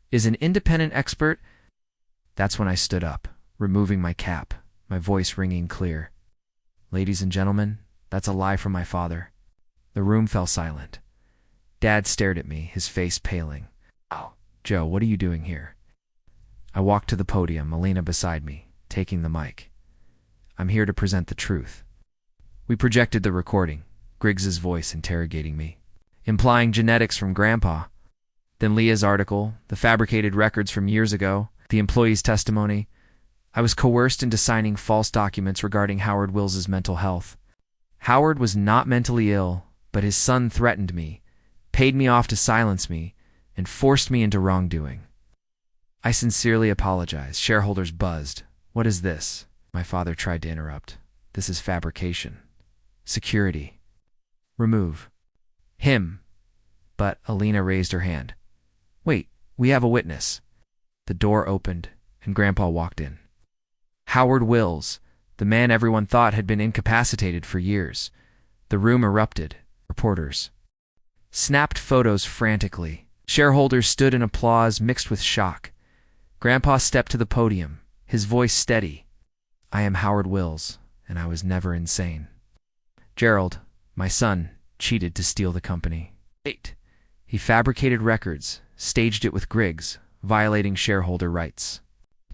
is an independent expert." That's when I stood up, removing my cap, my voice ringing clear. "Ladies and gentlemen, that's a lie from my father." The room fell silent. Dad stared at me, his face paling. "Oh, Joe, what are you doing here?" I walked to the podium, Alina beside me, taking the mic. "I'm here to present the truth." We projected the recording, Griggs's voice interrogating me. implying genetics from Grandpa. Then Leah's article, the fabricated records from years ago, the employee's testimony. I was coerced into signing false documents regarding Howard Wills's mental health. Howard was not mentally ill, but his son threatened me, paid me off to silence me, and forced me into wrongdoing. I sincerely apologize. Shareholders buzzed. What is this? My father tried to interrupt. This is fabrication. Security. Remove. Him. But Alina raised her hand. Wait, we have a witness. The door opened, and Grandpa walked in. Howard Wills, the man everyone thought had been incapacitated for years. The room erupted. Reporters snapped photos frantically. Shareholders stood in applause mixed with shock. Grandpa stepped to the podium, his voice steady. I am Howard Wills, and I was never insane. Gerald, my son, cheated to steal the company. 8. He fabricated records, staged it with Griggs, violating shareholder rights.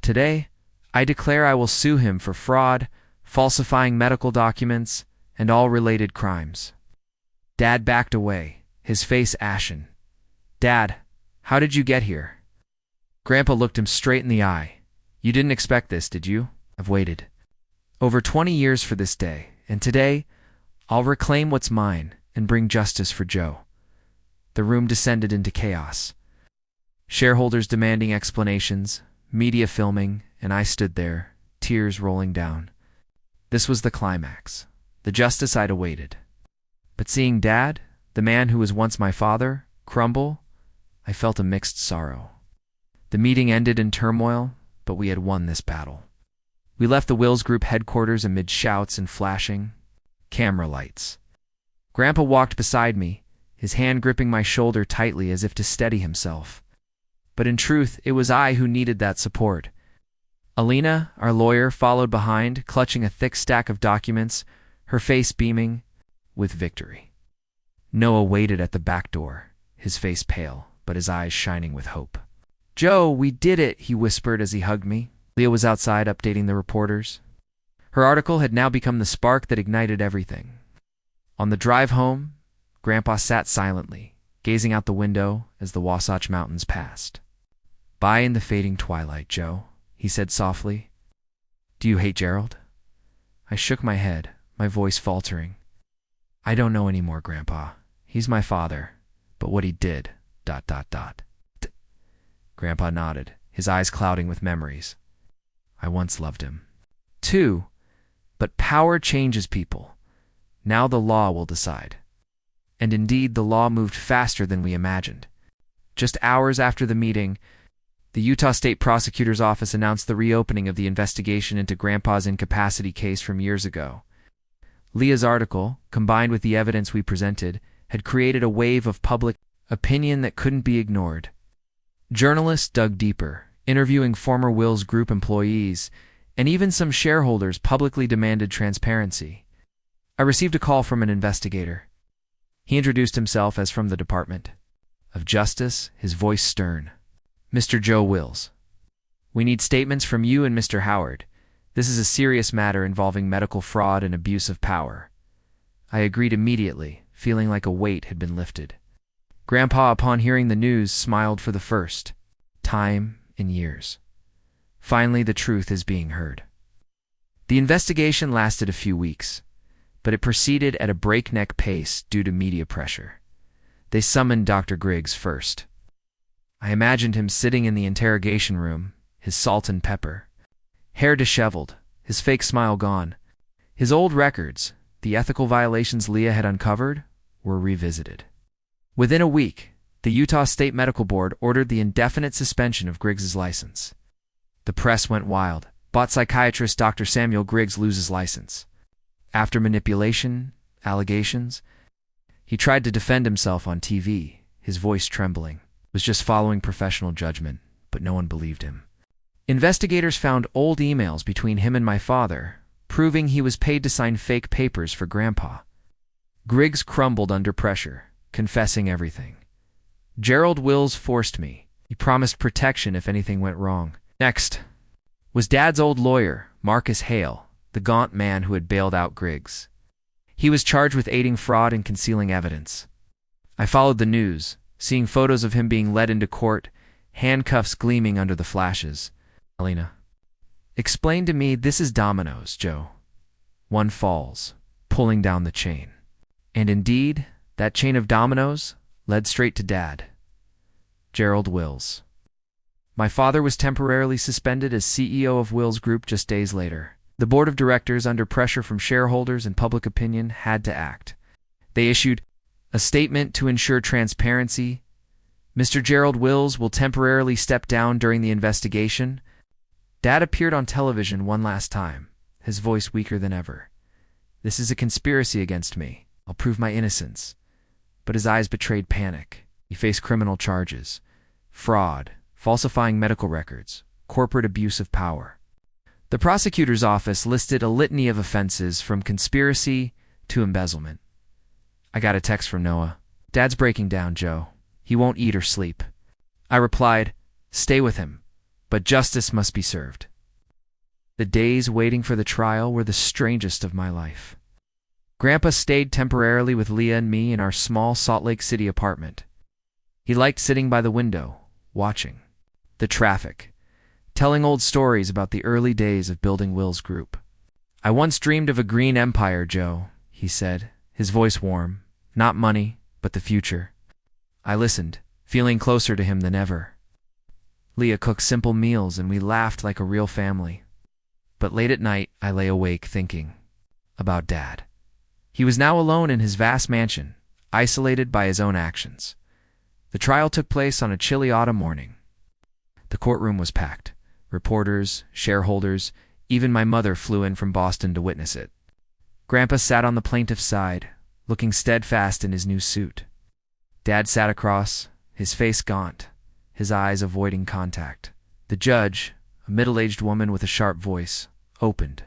Today, I declare I will sue him for fraud, falsifying medical documents, and all related crimes. Dad backed away, his face ashen. Dad, how did you get here? Grandpa looked him straight in the eye. You didn't expect this, did you? I've waited over 20 years for this day, and today, I'll reclaim what's mine and bring justice for Joe. The room descended into chaos. Shareholders demanding explanations, media filming, and I stood there, tears rolling down. This was the climax, the justice I'd awaited. But seeing Dad, the man who was once my father, crumble, I felt a mixed sorrow. The meeting ended in turmoil, but we had won this battle. We left the Wills Group headquarters amid shouts and flashing camera lights. Grandpa walked beside me, his hand gripping my shoulder tightly as if to steady himself. But in truth, it was I who needed that support. Alina, our lawyer, followed behind, clutching a thick stack of documents, her face beaming with victory. Noah waited at the back door, his face pale, but his eyes shining with hope. Joe, we did it, he whispered as he hugged me. Leah was outside updating the reporters. Her article had now become the spark that ignited everything. On the drive home, Grandpa sat silently, gazing out the window as the Wasatch Mountains passed. Bye in the fading twilight, Joe, he said softly. Do you hate Gerald? I shook my head, my voice faltering. I don't know anymore, Grandpa. He's my father, but what he did, ... Grandpa nodded, his eyes clouding with memories. I once loved him. Too, but power changes people. Now the law will decide. And indeed, the law moved faster than we imagined. Just hours after the meeting, the Utah State Prosecutor's Office announced the reopening of the investigation into Grandpa's incapacity case from years ago. Leah's article, combined with the evidence we presented, had created a wave of public opinion that couldn't be ignored. Journalists dug deeper, interviewing former Wills Group employees, and even some shareholders publicly demanded transparency. I received a call from an investigator. He introduced himself as from the Department of Justice, his voice stern. Mr. Joe Wills, we need statements from you and Mr. Howard. This is a serious matter involving medical fraud and abuse of power. I agreed immediately, feeling like a weight had been lifted. Grandpa, upon hearing the news, smiled for the first time in years. Finally, the truth is being heard. The investigation lasted a few weeks, but it proceeded at a breakneck pace due to media pressure. They summoned Dr. Griggs first. I imagined him sitting in the interrogation room, his salt and pepper, hair disheveled, his fake smile gone. His old records, the ethical violations Leah had uncovered, were revisited. Within a week, the Utah State Medical Board ordered the indefinite suspension of Griggs's license. The press went wild. Bought psychiatrist Dr. Samuel Griggs loses license. After manipulation, allegations, he tried to defend himself on TV, his voice trembling. Was just following professional judgment, but no one believed him. Investigators found old emails between him and my father, proving he was paid to sign fake papers for Grandpa. Griggs crumbled under pressure, confessing everything. Gerald Wills forced me. He promised protection if anything went wrong. Next was Dad's old lawyer, Marcus Hale, the gaunt man who had bailed out Griggs. He was charged with aiding fraud and concealing evidence. I followed the news, seeing photos of him being led into court, handcuffs gleaming under the flashes. Elena, explain to me, this is dominoes, Joe. One falls, pulling down the chain. And indeed, that chain of dominoes led straight to Dad. Gerald Wills. My father was temporarily suspended as CEO of Wills Group just days later. The board of directors, under pressure from shareholders and public opinion, had to act. They issued a statement to ensure transparency. Mr. Gerald Wills will temporarily step down during the investigation. Dad appeared on television one last time, his voice weaker than ever. This is a conspiracy against me. I'll prove my innocence. But his eyes betrayed panic. He faced criminal charges: fraud, falsifying medical records, corporate abuse of power. The prosecutor's office listed a litany of offenses from conspiracy to embezzlement. I got a text from Noah. Dad's breaking down, Joe. He won't eat or sleep. I replied, stay with him, but justice must be served. The days waiting for the trial were the strangest of my life. Grandpa stayed temporarily with Leah and me in our small Salt Lake City apartment. He liked sitting by the window, watching the traffic, telling old stories about the early days of building Wills Group. I once dreamed of a green empire, Joe, he said, his voice warm. Not money, but the future. I listened, feeling closer to him than ever. Leah cooked simple meals and we laughed like a real family. But late at night, I lay awake thinking about Dad. He was now alone in his vast mansion, isolated by his own actions. The trial took place on a chilly autumn morning. The courtroom was packed. Reporters, shareholders, even my mother flew in from Boston to witness it. Grandpa sat on the plaintiff's side, looking steadfast in his new suit. Dad sat across, his face gaunt, his eyes avoiding contact. The judge, a middle-aged woman with a sharp voice, opened.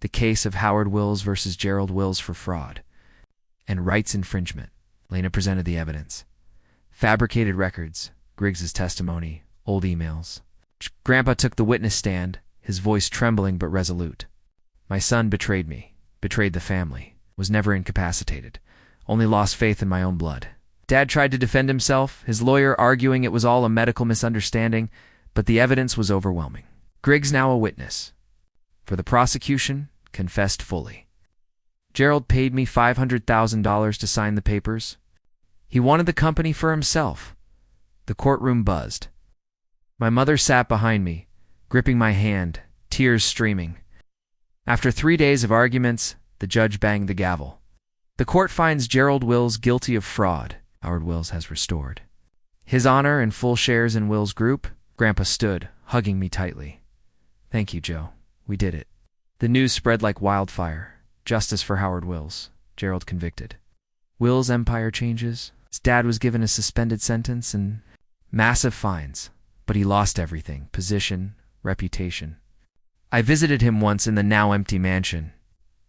The case of Howard Wills versus Gerald Wills for fraud and rights infringement. Lena presented the evidence. Fabricated records, Griggs's testimony, old emails. Grandpa took the witness stand, his voice trembling but resolute. My son betrayed me, betrayed the family, was never incapacitated, only lost faith in my own blood. Dad tried to defend himself, his lawyer arguing it was all a medical misunderstanding, but the evidence was overwhelming. Griggs, now a witness for the prosecution, confessed fully. Gerald paid me $500,000 to sign the papers. He wanted the company for himself. The courtroom buzzed. My mother sat behind me, gripping my hand, tears streaming. After 3 days of arguments, the judge banged the gavel. The court finds Gerald Wills guilty of fraud. Howard Wills has restored his honor and full shares in Wills Group. Grandpa stood, hugging me tightly. Thank you, Joe. We did it. The news spread like wildfire. Justice for Howard Wills. Gerald convicted. Wills' empire changes. His dad was given a suspended sentence and massive fines, but he lost everything: position, reputation. I visited him once in the now empty mansion.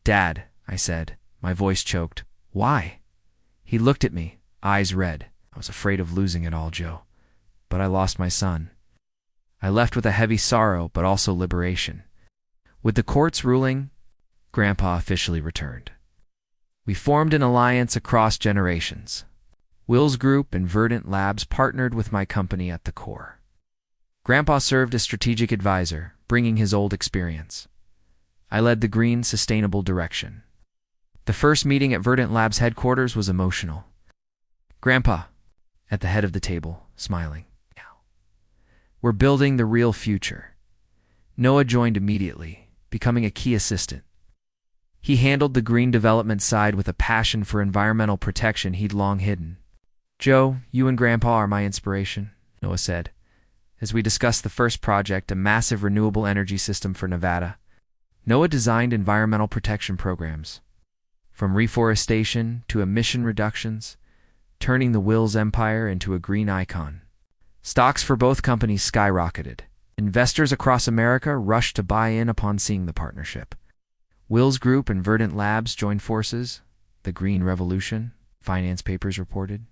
Dad, I said, my voice choked. Why? He looked at me, eyes red. I was afraid of losing it all, Joe. But I lost my son. I left with a heavy sorrow, but also liberation. With the court's ruling, Grandpa officially returned. We formed an alliance across generations. Wills Group and Verdant Labs partnered with my company at the core. Grandpa served as strategic advisor, bringing his old experience. I led the green, sustainable direction. The first meeting at Verdant Labs headquarters was emotional. Grandpa, at the head of the table, smiling. We're building the real future. Noah joined immediately, becoming a key assistant. He handled the green development side with a passion for environmental protection he'd long hidden. Joe, you and Grandpa are my inspiration, Noah said, as we discussed the first project, a massive renewable energy system for Nevada. Noah designed environmental protection programs, from reforestation to emission reductions, turning the Wills empire into a green icon. Stocks for both companies skyrocketed. Investors across America rushed to buy in upon seeing the partnership. Wills Group and Verdant Labs joined forces. The Green Revolution, finance papers reported.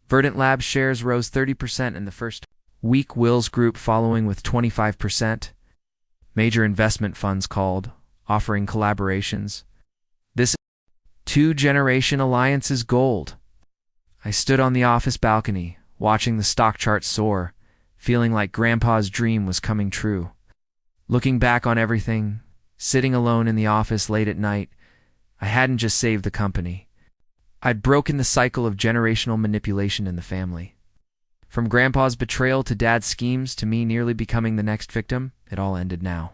Verdant Labs shares rose 30% in the first week, Wills Group following with 25%. Major investment funds called, offering collaborations. This two-generation alliance is gold. I stood on the office balcony, watching the stock charts soar, feeling like Grandpa's dream was coming true. Looking back on everything, sitting alone in the office late at night, I hadn't just saved the company. I'd broken the cycle of generational manipulation in the family. From Grandpa's betrayal to Dad's schemes to me nearly becoming the next victim, it all ended now.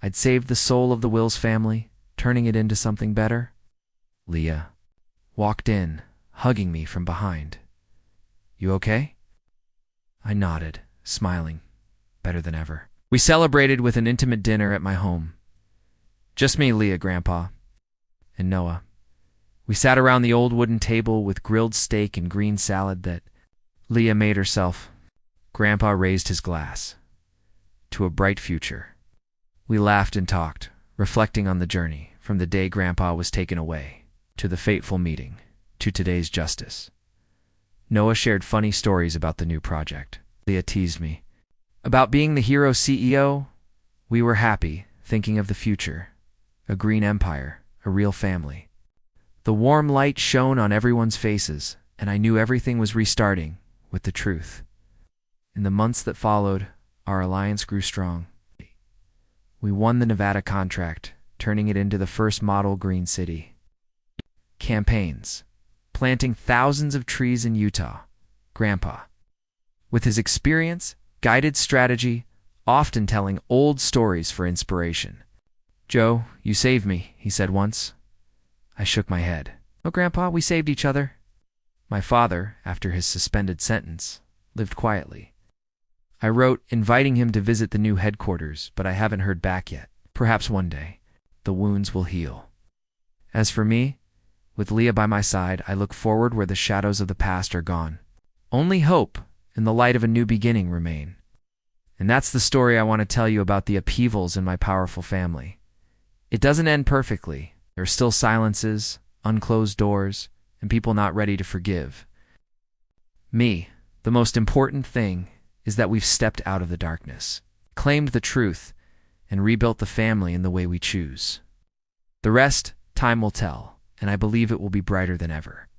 I'd saved the soul of the Wills family, turning it into something better. Leah walked in, hugging me from behind. "You okay?" I nodded, smiling, better than ever. We celebrated with an intimate dinner at my home. Just me, Leah, Grandpa, and Noah. We sat around the old wooden table with grilled steak and green salad that Leah made herself. Grandpa raised his glass. To a bright future. We laughed and talked, reflecting on the journey from the day Grandpa was taken away, to the fateful meeting, to today's justice. Noah shared funny stories about the new project. Leah teased me about being the hero CEO. We were happy, thinking of the future. A green empire, a real family. The warm light shone on everyone's faces, and I knew everything was restarting with the truth. In the months that followed, our alliance grew strong. We won the Nevada contract, turning it into the first model green city. Campaigns, planting thousands of trees in Utah. Grandpa, with his experience, guided strategy, often telling old stories for inspiration. "Joe, you saved me," he said once. I shook my head. "Oh, Grandpa, we saved each other." My father, after his suspended sentence, lived quietly. I wrote inviting him to visit the new headquarters, but I haven't heard back yet. Perhaps one day, the wounds will heal. As for me, with Leah by my side, I look forward where the shadows of the past are gone. Only hope and the light of a new beginning remain. And that's the story I want to tell you about the upheavals in my powerful family. It doesn't end perfectly. There are still silences, unclosed doors, and people not ready to forgive. Me, the most important thing is that we've stepped out of the darkness, claimed the truth, and rebuilt the family in the way we choose. The rest, time will tell, and I believe it will be brighter than ever.